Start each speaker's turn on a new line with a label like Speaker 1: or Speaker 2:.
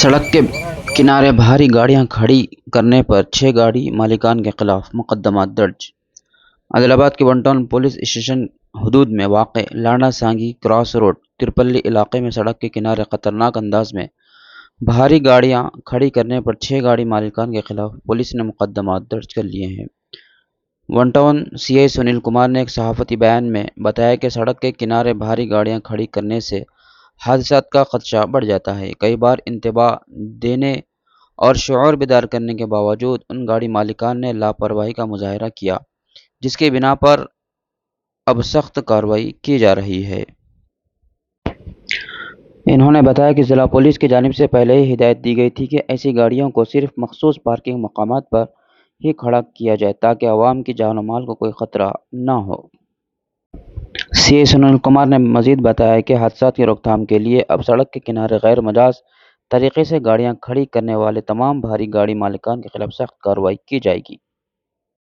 Speaker 1: سڑک کے کنارے بھاری گاڑیاں کھڑی کرنے پر 6 گاڑی مالکان کے خلاف مقدمات درج۔ عادل آباد کے ون ٹاؤن پولیس اسٹیشن حدود میں واقع لانا سانگی کراس روڈ ترپلی علاقے میں سڑک کے کنارے خطرناک انداز میں بھاری گاڑیاں کھڑی کرنے پر 6 گاڑی مالکان کے خلاف پولیس نے مقدمات درج کر لیے ہیں۔ ون ٹاؤن سی آئی سنیل کمار نے ایک صحافتی بیان میں بتایا کہ سڑک کے کنارے بھاری گاڑیاں کھڑی کرنے سے حادثات کا خدشہ بڑھ جاتا ہے۔ کئی بار انتباہ دینے اور شعور بیدار کرنے کے باوجود ان گاڑی مالکان نے لاپرواہی کا مظاہرہ کیا، جس کی بنا پر اب سخت کارروائی کی جا رہی ہے۔ انہوں نے بتایا کہ ضلع پولیس کی جانب سے پہلے ہی ہدایت دی گئی تھی کہ ایسی گاڑیوں کو صرف مخصوص پارکنگ مقامات پر ہی کھڑا کیا جائے تاکہ عوام کی جان و مال کو کوئی خطرہ نہ ہو۔ سی آئی سنیل کمار نے مزید بتایا کہ حادثات کی روک تھام کے لیے اب سڑک کے کنارے غیر مجاز طریقے سے گاڑیاں کھڑی کرنے والے تمام بھاری گاڑی مالکان کے خلاف سخت کارروائی کی جائے گی۔